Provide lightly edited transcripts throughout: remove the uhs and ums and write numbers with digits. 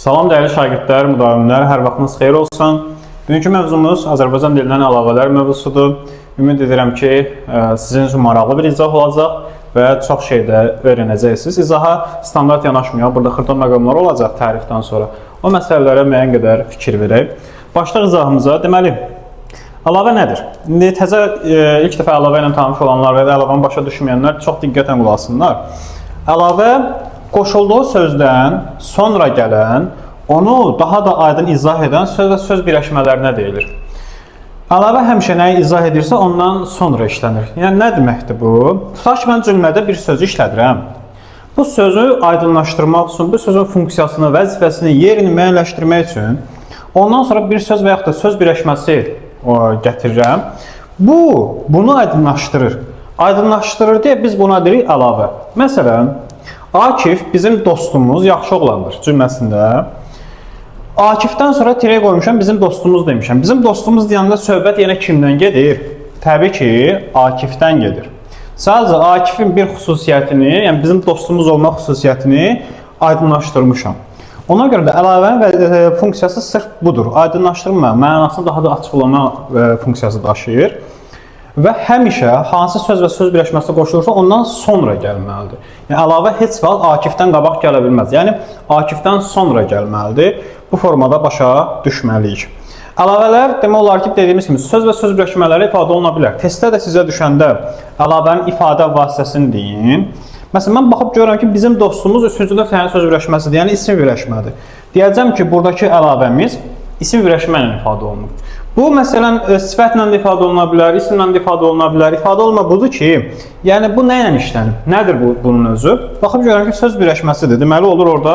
Salam dəyərli şagirdlər, müdavimlər, hər vaxtınız xeyir olsun. Bugünkü mövzumuz Azərbaycan dilindən əlavələr mövzusudur. Ümid edirəm ki, sizin üçün maraqlı bir izah olacaq və çox şeydə öyrənəcəksiniz. İzaha standart yanaşmayan, burada xırda məqamlar olacaq tərifdən sonra. O məsələlərə müəyyən qədər fikir verək. Başlıq izahımıza, deməli, əlavə nədir? İndi təzə ilk dəfə əlavə ilə tanış olanlar və əlavəni başa düşməyənlər çox diqqətlə qulaq asınlar. Əlavə qoşulduğu sözdən sonra gələn, onu daha da aydın izah edən söz və söz birləşmələrinə deyilir. Əlavə həmişə nəyi izah edirsə, ondan sonra işlənir. Yəni, nə deməkdir bu? Tutaq ki, mən cümlədə bir sözü işlədirəm. Bu sözü aydınlaşdırmaq üçün, bu sözün funksiyasını, vəzifəsini, yerini müəyyənləşdirmək üçün ondan sonra bir söz və yaxud da söz birləşməsi gətirirəm. Bunu aydınlaşdırır. Aydınlaşdırır deyə biz buna deyirik əlavə. Məsələn, Akif bizim dostumuz, yaxşı oğlandır cümləsində. Akifdən sonra tirə qoymuşam, bizim dostumuz demişəm. Bizim dostumuz deyəndə söhbət yenə kimdən gedir? Təbii ki, Akifdən gedir. Sadəcə Akifin bir xüsusiyyətini, yəni bizim dostumuz olmaq xüsusiyyətini aydınlaşdırmışam. Ona görə də əlavənin funksiyası sırf budur. Aydınlaşdırma, mənasını daha da açıqlama funksiyası daşıyır. Və həmişə hansı söz və söz birləşməsi qoşulursa, ondan sonra gəlməlidir. Yəni, əlavə heç vaxt Akifdən qabaq gələ bilməz. Yəni, Akifdən sonra gəlməlidir. Bu formada başa düşməliyik. Əlavələr, demək olar ki, dediyimiz kimi, söz və söz birləşmələri ifadə oluna bilər. Testdə də sizə düşəndə əlavənin ifadə vasitəsini deyin. Məsələn, mən baxıb görürəm ki, bizim dostumuz üçüncüdə təyən söz birləşməsidir, yəni isim birləşmədir. Deyəcəm ki, buradakı əlavəmiz isim birləşmə ilə ifadə olunur. Bu, məsələn, sifətlə də ifadə oluna bilər, isimlə də ifadə oluna bilər. İfadə olma budur ki, yəni bu nə ilə işlənib? Nədir bunun özü? Baxıb görürəm ki, söz birləşməsidir. Deməli, olur orada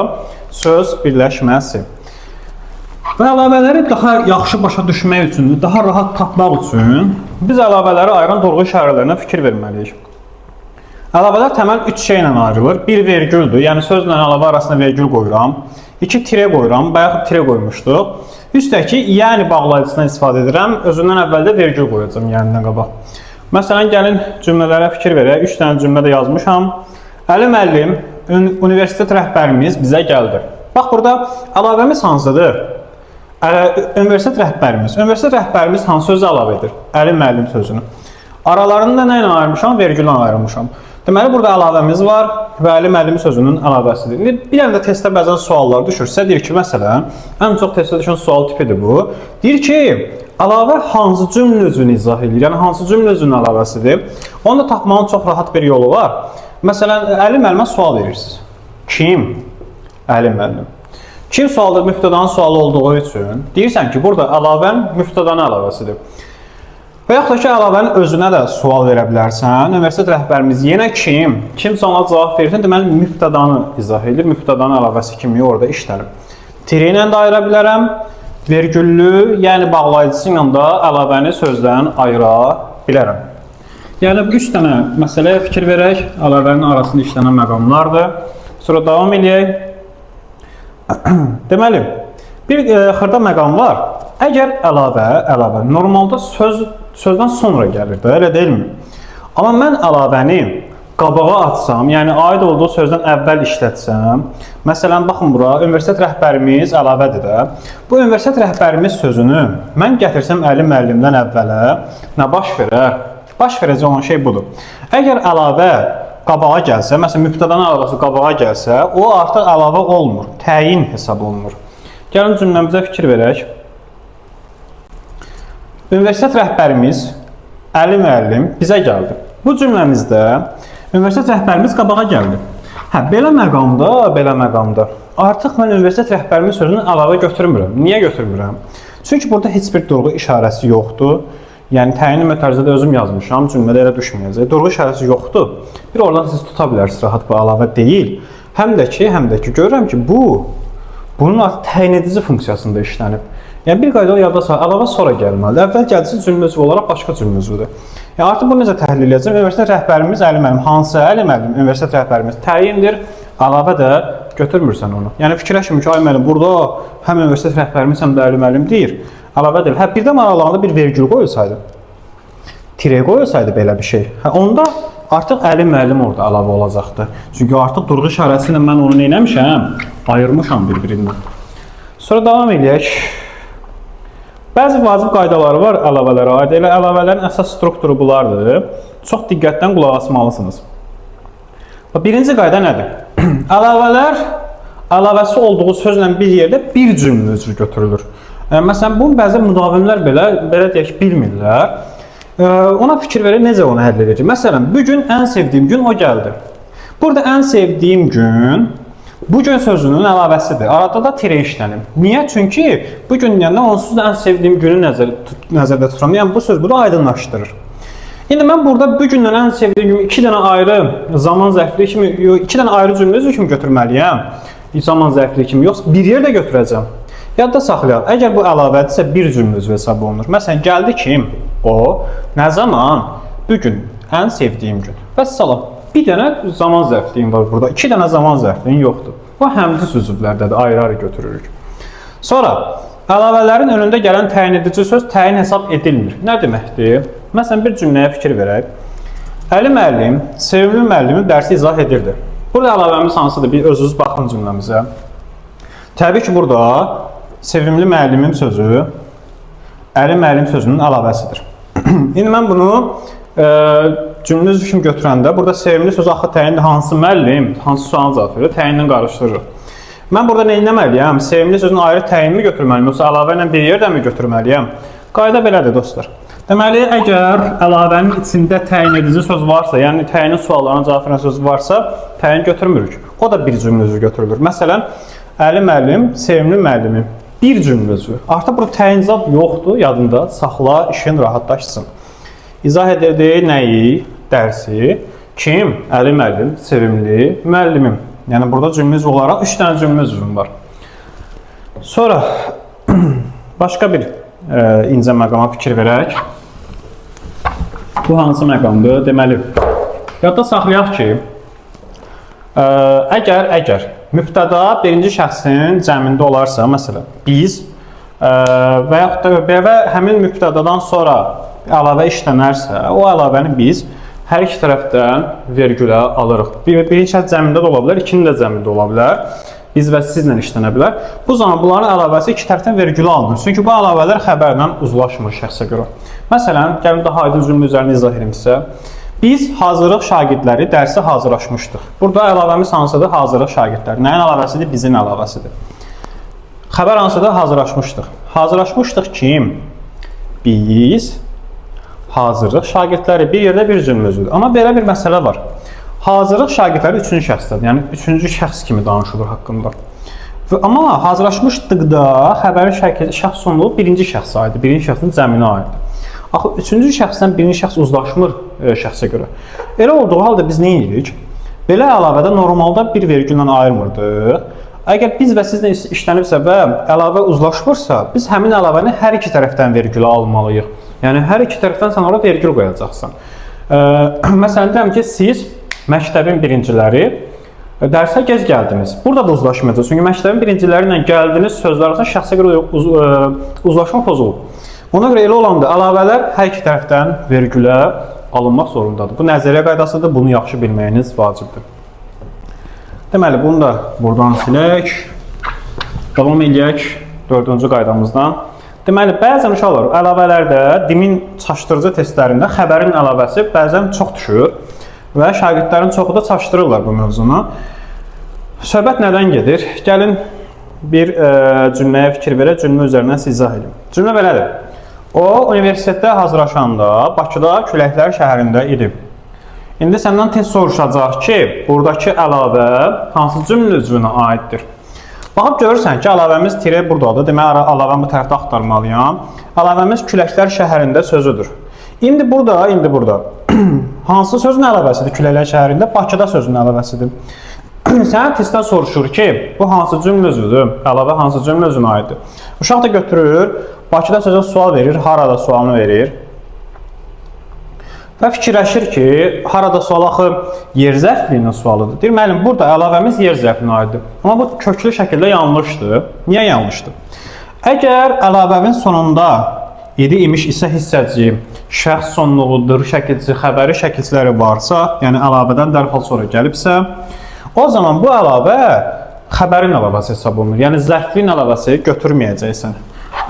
söz birləşməsi. Və əlavələri daha yaxşı başa düşmək üçün, daha rahat tapmaq üçün biz əlavələri ayıran dolğu işarələrinə fikir verməliyik. Əlavələr təməl 3 şeylə ayrılır. Bir vergüldür, yəni sözlə əlavə arasında vergül qoyuram. 2 tirə qoyuram, bayaq tirə qoymuşduq. Üstəki, yəni bağlayıcısından istifadə edirəm, özündən əvvəldə vergül qoyacam, yənindən qabaq. Məsələn, gəlin cümlələrə fikir verək. 3 dənə cümlədə yazmışam. Əli müəllim, universitet rəhbərimiz bizə gəldi. Bax, burada əlavəmiz hansıdır? Universitet rəhbərimiz. Universitet rəhbərimiz hansı sözü əlavə edir? Əli müəllim sözünü. Aralarında nə ilə ayırmışam? Vergüllə ayırmışam. Deməli, burada əlavəmiz var və Əli müəllim sözünün əlavəsidir. Bir dənə də testdə bəzən suallar düşürsə, deyir ki, məsələn, ən çox testdə düşən sual tipidir bu. Deyir ki, əlavə hansı cümlə üzvünü izah edir? Yəni, hansı cümlə üzvünün əlavəsidir? Onu da tapmağın çox rahat bir yolu var. Məsələn, Əli müəllimə sual verirsiniz. Kim? Əli müəllim. Kim sualdır? Mübtədanın sualı olduğu üçün deyirsən ki, burada əlavən mübtədanın əlavəsidir. Və yaxud da ki, əlavənin özünə də sual verə bilərsən. Universitet rəhbərimiz yenə kim? Kimsə ona cavab verirsən, deməli, mübtədanı izah edir. Mübtədanın əlavəsi kimi orada işlənir. Tirə ilə də ayıra bilərəm. Vergüllü, yəni bağlayıcısı ilə də əlavəni sözdən ayıra bilərəm. Yəni, 3 dənə məsələyə fikir verək. Əlavənin arasında işlənən məqamlardır. Sonra davam edək. Deməli, bir xırda məqam var. Əgər əlavə normalda sözdən sonra gəlir də, elə deyilmi? Amma mən əlavəni qabağa atsam, yəni aid olduğu sözdən əvvəl işlətsəm, məsələn, baxın bura, universitet rəhbərimiz əlavədir də. Bu universitet rəhbərimiz sözünü mən gətirsəm Əli müəllimdən əvvələ nə baş verər? Baş verəcək olan şey budur. Əgər əlavə qabağa gəlsə, məsələn, mübtədanın əlavəsi qabağa gəlsə, o artıq əlavə olmur, təyin hesab olunur. Gəlin cümləmizə fikir verək. Universitet rəhbərimiz Əli müəllim bizə gəldi. Bu cümləmizdə universitet rəhbərimiz qabağa gəldi. Belə məqamda artıq mən universitet rəhbərimiz sözünü əlavə götürmürəm. Niyə götürmürəm? Çünki burada heç bir durğu işarəsi yoxdur. Yəni, təyini mötərizədə özüm yazmışam, cümlədə elə düşməyəcək. Durğu işarəsi yoxdur. Bir oradan siz tuta bilərsiniz, rahat bu əlavə deyil. Həm də ki, görürəm ki, bunun artıq təyin edici funksiyasında işlənib. Yəni, bir qayda yadda salın, əlavə sonra gəlməlidir. Əvvəl gəlsin cümlə üzvü olaraq başqa cümlə üzvüdür. Yəni, artıq bunu necə təhlil edəcəm? Universitet rəhbərimiz Əli müəllim. Hansı Əli müəllim? Universitet rəhbərimiz təyindir. Əlavə də götürmürsən onu. Yəni, fikirləşmir ki, ay müəllim, burada həm universitet rəhbərimiz, həm də Əli müəllim deyir. Əlavə deyil. Birdən aralarında bir vergül qoyulsaydı, tirə qoyulsaydı belə bir şey, onda artıq Əli müəllim orada əlavə olacaqdı. Çünki artıq durğu işarəsi ilə mən onu neyləmişəm? Ayırmışam bir-birindən. Sonra davam edək. Bəzi vacib qaydaları var əlavələrə aid. Elə əlavələrin əsas strukturu bunlardır. Çox diqqətlə qulaq asmalısınız. Birinci qayda nədir? Əlavələr əlavəsi olduğu sözlə bir yerdə bir cümlə üzrü götürülür. Məsələn, bunu bəzi müdavimlər belə deyək bilmirlər. Ona fikir verir, necə onu həll edəcək? Məsələn, bugün ən sevdiyim gün o gəldi. Burada ən sevdiyim gün bu gün sözünün əlavəsidir. Arada da tirə işlənib. Niyə? Çünki bu gün deyəndə onsuz da ən sevdiyim günü nəzərdə tuturam. Yəni bu söz bunu aydınlaşdırır. İndi mən burada bu gündən ən sevdiyim gün 2 dənə ayrı zaman zərfliyi kimi, 2 dənə ayrı cümlə üzrü kimi götürməliyəm. Zaman zərfliyi kimi, yoxsa bir yerdə götürəcəm. Yadda saxlayaq. Əgər bu əlavədirsə bir cümlə üzrə hesab olunur. Məsələn, gəldi kim? O, nə zaman? Bugün, ən sevdiyim gün. Vəssalam. Bir dənə zaman zərfliyim var burada. 2 dənə zaman zərfliyin yoxdur. Bu həmzə sözcüklərdədir, ayrı-ayrı götürürük. Sonra, əlavələrin önündə gələn təyin edici söz təyin hesab edilmir. Nə deməkdir? Məsələn, bir cümləyə fikir verək. Əli müəllim, sevimli müəllimin dərsi izah edirdi. Burada əlavəmiz hansıdır? Bir özünüz baxın cümləmizə. Təbii ki, burada sevimli müəllimin sözü Əli müəllim sözünün əlavəsidir. İndi mən bunu cümlə üzrü kimi götürəndə burada sevimli söz axı təyindir, hansı müəllim, hansı sual cavab verir, təyinlə qarışdırır. Mən burada nə etməliyəm? Sevimli sözün ayrı təyinmi götürməliyəm, yoxsa əlavə ilə bir yerdə mi götürməliyəm? Qayda belədir, dostlar. Deməli, əgər əlavənin içində təyin edici söz varsa, yəni təyinin suallarına cavab verən söz varsa, təyin götürmürük. O da bir cümlə üzrü götürülür. Məsələn, Əli müəllim, sevimli müəllimim. Bir cümlə üzrü. Artıq burada təyin zad yoxdur, yadında saxla, işin rahatlaşsın. İzah edirdi nəyi? Dərsi. Kim? Əli müəllim, sevimli müəllimim. Yəni burada cümlə üzrü olaraq 3 dənə cümlə üzrüm var. Sonra başqa bir incə məqama fikir verək. Bu hansı məqamdır? Deməli, yadda saxlayaq ki, əgər mübtəda birinci şəxsin cəmində olarsa, məsələn, biz və yaxud da həmin mübtədadan sonra əlavə işlənərsə, o əlavəni biz hər iki tərəfdən vergülə alırıq. Birinci şəxs cəmində də ola bilər, ikinin də cəmində ola bilər. Biz və sizlə işlənə bilər. Bu zaman bunların əlavəsi iki tərəfdən vergülə alınır. Çünki bu əlavələr xəbərlə uzlaşmır şəxsə görə. Məsələn, gəlin daha aydın cümlə üzərində izah edim sizə. Biz hazırlıq şagirdləri dərsə hazırlaşmışdıq. Burada əlavəmiz hansıdır? Hazırlıq şagirdləri. Nəyin əlavəsidir? Bizim əlavəsidir. Xəbər hansıdır? Hazırlaşmışdıq. Hazırlaşmışdıq kim? Biz hazırlıq şagirdləri. Bir yerdə bir cümlə üzrüdür. Amma belə bir məsələ var. Hazırlıq şagirdləri üçüncü şəxsdədir. Yəni, üçüncü şəxs kimi danışılır haqqında. Amma hazırlaşmışdıqda xəbərin şəxs sonluğu birinci şəxsə aiddir. Birinci şəxsin cəminə aiddir. Axı, üçüncü şəxsdən birinci şəxs uzlaşmır şəxsə görə. Elə olduğu halda biz nə edirik? Belə əlavədə normalda bir vergüllə ayırmırdıq. Əgər biz və sizlə işlənibsə və əlavə uzlaşmırsa, biz həmin əlavəni hər iki tərəfdən vergülə almalıyıq. Yəni, hər iki tərəfdən sən orada vergül qoyacaqsan. Məsələn, deyəm ki, siz məktəbin birinciləri dərsə gec gəldiniz. Burada da uzlaşmayacaq. Çünki məktəbin birinciləri ilə gəldiniz sözlər arasında şəxsə görə uzlaşma pozulub. Ona görə elə olanda əlavələr hər iki tərəfdən vergülə alınmaq zorundadır. Bu nəzəriyyə qaydasıdır. Bunu yaxşı bilməyiniz vacibdir. Deməli, bunu da buradan silək. Davam edək 4-cü qaydamızdan. Deməli, bəzən uşaqlar əlavələrdə dimin çaşdırıcı testlərində xəbərin əlavəsi bəzən çox düşür. Və şagirdlərin çoxu da çaşdırırlar bu mövzunu. Söhbət nədən gedir? Gəlin bir cümləyə fikir verək, cümlə üzərindən sizə izah edin. Cümlə belədir. O, universitetdə hazırlaşanda Bakıda Küləklər şəhərində idi. İndi səndən test soruşacaq ki, buradakı əlavə hansı cümlə üzrünə aiddir? Baxıb görürsən ki, əlavəmiz tirə buradadır. Demək, əlavəmi bu tərəfdə axtarmalıyam. Əlavəmiz Küləklər şəhərində sözüdür. İndi burada. Hansı sözün əlavəsidir Küləklər şəhərində? Bakıda sözün əlavəsidir. Sənə testdən soruşur ki, bu hansı cümlə üzrüdür? Əlavə hansı cümlə üzrünə aiddir? Uşaq da götürür, Bakıda sözə sual verir, harada sualını verir. Və fikirləşir ki, harada sual axı yer zərfliyinin sualıdır. Deyir, müəllim, burada əlavəmiz yer zərflinə aiddir. Amma bu köklü şəkildə yanlışdır. Niyə yanlışdır? Əgər əlavənin sonunda imiş isə hissəci, şəxs sonluğudur, şəkilçi, xəbəri şəkilçiləri varsa, yəni əlavədən dərhal sonra gəlibsə, o zaman bu əlavə xəbərin əlavəsi hesab olunur. Yəni zərfliyin əlavəsi götürməyəcəksən.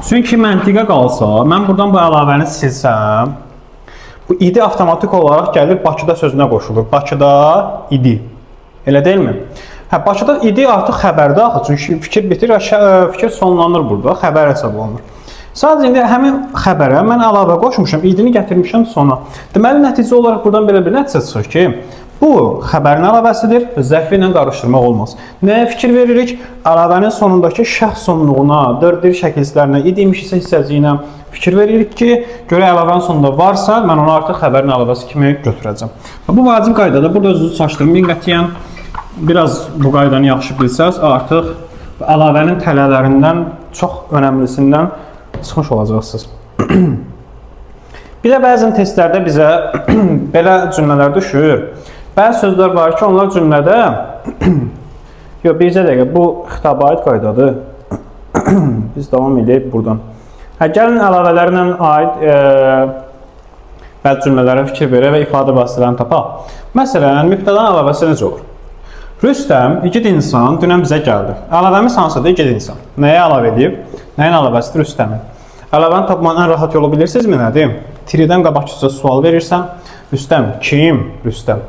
Çünki məntiqə qalsa, mən buradan bu əlavəni silsəm, bu idi avtomatik olaraq gəlir Bakıda sözünə qoşulur. Bakıda idi. Elə deyilmi? Hə, Bakıda idi artıq xəbərdə axı. Çünki fikir bitir, fikir sonlanır burada, xəbər hesab olunur. Sadəcə indi həmin xəbərə mən əlavə qoşmuşam, idini gətirmişəm sona. Deməli, nəticə olaraq buradan belə bir nəticə çıxır ki, bu xəbərin əlavəsidir, zərfli ilə qarışdırmaq olmaz. Nəyə fikir veririk? Əlavənin sonundakı şəxs sonluğuna, dörd-bir şəkilsizlərinə, id imiş isə hissəciyinə fikir veririk ki, görə əlavənin sonunda varsa, mən onu artıq xəbərin əlavəsi kimi götürəcəm. Bu vacib qaydadır, burada özünüzü çaşdırmayın qətiyyən. Biraz bu qaydanı yaxşı bilsəz, artıq əlavənin tələlərindən, çox önəmlisindən çıxmış olacaqsınız. Bir də bəzən testlərdə bizə belə cümlələr düşür. Bəzi sözlər var ki, onlar cümlədə yox, bircə dəqiqə, bu xitaba aid qaydadır. Biz davam edək buradan. Gəlin əlavələrlə aid bəzi cümlələrə fikir verək və ifadə vasitələrini tapaq. Məsələn, mübtədanın əlavəsi necə olur? Rüstəm, igid insan, dünən bizə gəldi. Əlavəmiz hansıdır? İgid insan. Nəyə əlavə edib? Nəyin əlavəsidir? Rüstəmin. Əlavəni tapmanın ən rahat yolu bilirsinizmi nədir? Tiridən qabaqçıca sual verirsən. Rüstəm, kim? Rüstəm.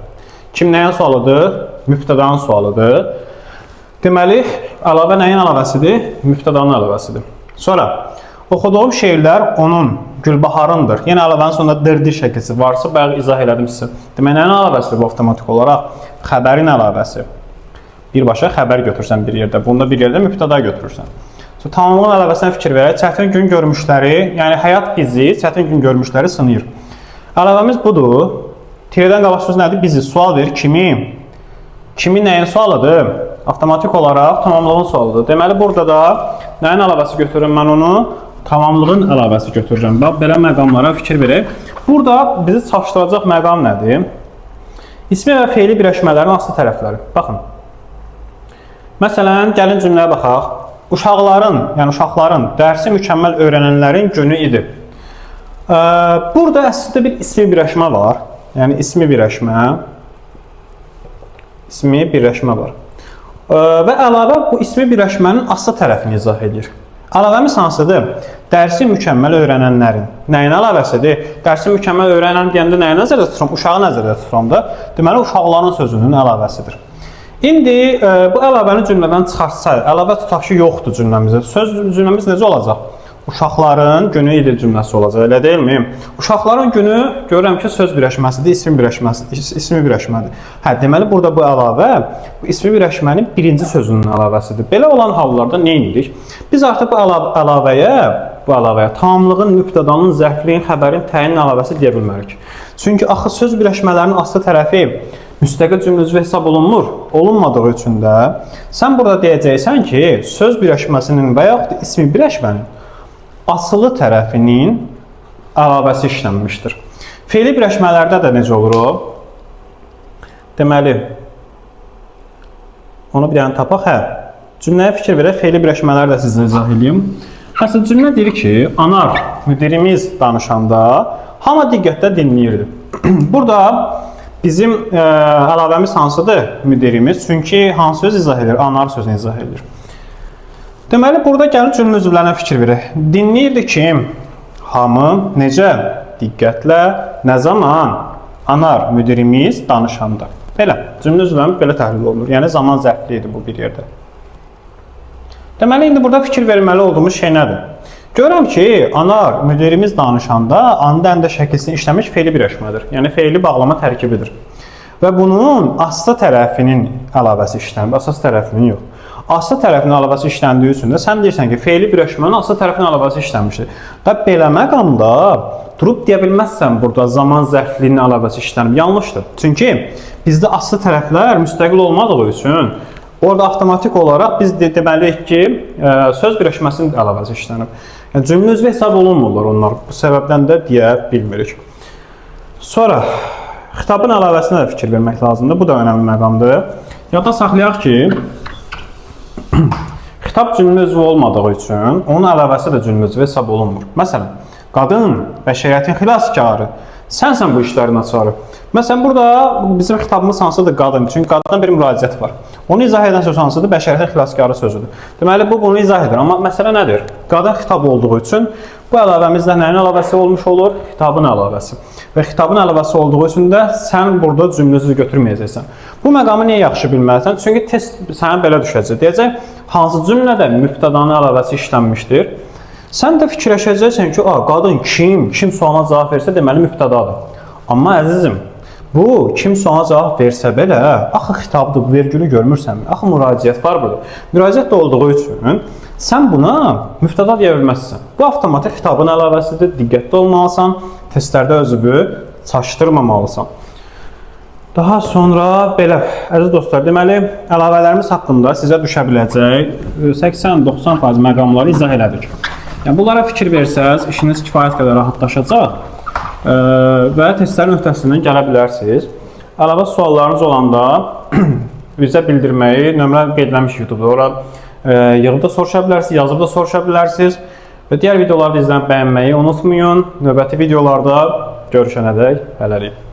Kim nəyin sualıdır? Mübtədanın sualıdır. Deməli, əlavə nəyin əlavəsidir? Mübtədanın əlavəsidir. Sonra, oxuduğum şeirlər onun Gülbaharındır. Yenə əlavənin sonunda dırdır şəkilsi varsa, bayaq izah elədim sizə. Deməli, nəyin əlavəsidir bu avtomatik olaraq? Xəbərin əlavəsi. Birbaşa xəbər götürsən bir yerdə, bunda bir yerdə mübtəda götürürsən. Tamamlığın əlavəsinə fikir verək. Çətin gün görmüşləri, yəni həyat bizi çətin gün görmüşləri sınayır. Əlavəmiz budur. Tirədən qabaq söz nədir? Bizi sual verir. Kimi? Kimi nəyin sualıdır? Avtomatik olaraq tamamlığın sualıdır. Deməli, burada da nəyin əlavəsi götürürüm mən onu? Tamamlığın əlavəsi götürəcəm. Bax, belə məqamlara fikir verək. Burada bizi çaşdıracaq məqam nədir? İsmi və feili birləşmələrin aslı tərəfləri. Baxın. Məsələn, gəlin cümləyə baxaq. Uşaqların, yəni uşaqların dərsi mükəmməl öyrənənlərin günü idi. Burada əslində bir ismi birləşmə var. Yəni ismi birləşmə var. Və əlavə bu ismi birləşmənin aslı tərəfini izah edir. Əlavəmiz hansıdır? Dərsi mükəmməl öyrənənlərin. Nəyin əlavəsidir? Dərsi mükəmməl öyrənən deyəndə nəyi nəzərdə tuturam? Uşağı nəzərdə tuturam da. Deməli, uşaqların sözünün əlavəsidir. İndi bu əlavəni cümlədən çıxartsaq, əlavə tutaq ki, yoxdur cümləmizdə. Cümləmiz necə olacaq? Uşaqların günü idi cümləsi olacaq, elə deyilmi? Uşaqların günü görürəm ki, söz birləşməsidir, ismi birləşmədir. Hə, deməli, burada bu əlavə, bu ismi birləşmənin birinci sözünün əlavəsidir. Belə olan hallarda nə edirik? Biz artıq bu əlavəyə tamamlığın, mübtədanın, zərfliyin, xəbərin, təyin əlavəsi deyə bilmərik. Çünki axı söz birləşmələrinin aslı tərəfi müstəqil cümlə üzvü hesab olunmur. Olunmadığı üçün də sən burada deyəcəksən ki, söz birləşməsinin və yaxud da ismi birləşmənin asılı tərəfinin əlavəsi işlənmişdir. Feili birləşmələrdə də necə olur o? Deməli, onu bir dənə tapaq, hə. Cümləyə fikir verək, feili birləşmələri də sizə izah edeyim. Məsələn, cümlə deyir ki, Anar, müdirimiz danışanda hamı diqqətlə dinləyirdi. Burada bizim əlavəmiz hansıdır? Müdirimiz. Çünki hansı söz izah edir? Anar sözünü izah edir. Deməli, burada gəlin cümlə üzvlərinə fikir verək. Dinləyirdi kim? Hamı, necə? Diqqətlə, nə zaman? Anar, müdirimiz danışanda. Belə, cümlə üzvlərimiz belə təhlil olunur. Yəni, zaman zərfli idi bu bir yerdə. Deməli, indi burada fikir verməli olduğumuz şey nədir? Görürəm ki, Anar, müdirimiz danışanda anda əndə şəkilsini işləmiş feili birləşmədir. Yəni, feili bağlama tərkibidir. Və bunun aslı tərəfinin əlavəsi işlənir, əsas tərəfinin yox. Aslı tərəfinin əlavəsi işləndiyi üçün də sən deyirsən ki, feili birləşmənin aslı tərəfinin əlavəsi işlənmişdir. Və belə məqamda durub deyə bilməzsən burada zaman zərfliyinin əlavəsi işlənib. Yanlışdır. Çünki bizdə aslı tərəflər müstəqil olmadığı üçün orada avtomatik olaraq biz deməliyik ki, söz birləşməsinin əlavəsi işlənib. Yəni, cümlə üzvü hesab olunmurlar onlar. Bu səbəbdən də deyə bilmirik. Sonra, xitabın əlavəsinə də fikir vermək lazımdır. Bu da önəmli məqamdır. Yadda saxlayaq ki, xitab cümlə üzvü olmadığı üçün onun əlavəsi də cümlə üzvü hesab olunmur. Məsələn, qadın bəşəriyyətin xilaskarı Sənsən bu işlərin açarı. Məsələn, burada bizim xitabımız hansıdır? Qadın. Çünki qadından bir müraciət var. Onu izah edən söz hansıdır? Bəşəriyyət xilaskarı sözüdür. Deməli, bu bunu izah edir. Amma məsələ nədir? Qadın xitabı olduğu üçün bu əlavəmizdə nəyin əlavəsi olmuş olur? Xitabın əlavəsi. Və xitabın əlavəsi olduğu üçün də sən burada cümləsi götürməyəcəksən. Bu məqamı niyə yaxşı bilməlisən? Çünki test sənə belə düşəcək. Deyəcək, hansı cümlədə mübtədanın əlavəsi işlənmişdir? Sən də fikirləşəcəksən ki, qadın kim sualına cavab versə deməli mübtədadır. Amma əzizim, bu kim sualına cavab versə belə, axı xitabdır, bu vergülü görmürsənmi? Axı müraciət var burada. Müraciət də olduğu üçün sən buna mübtəda deyə bilməzsən. Bu avtomatik xitabın əlavəsidir, diqqətli olmalısan, testlərdə özünü çaşdırmamalısan. Daha sonra belə, əziz dostlar, deməli, əlavələrimiz haqqında sizə düşə biləcək 80-90% məqamları izah elədik. Yəni, bunlara fikir versəz, işiniz kifayət qədər rahatlaşacaq və testlərin öhdəsindən gələ bilərsiniz. Əlavə suallarınız olanda bizə bildirməyi, nömrə qeydləmiş YouTube-da, ora yığıb da soruşa bilərsiniz, yazıb da soruşa bilərsiniz və digər videoları izləyib bəyənməyi unutmayın. Növbəti videolarda görüşənədək hələlik.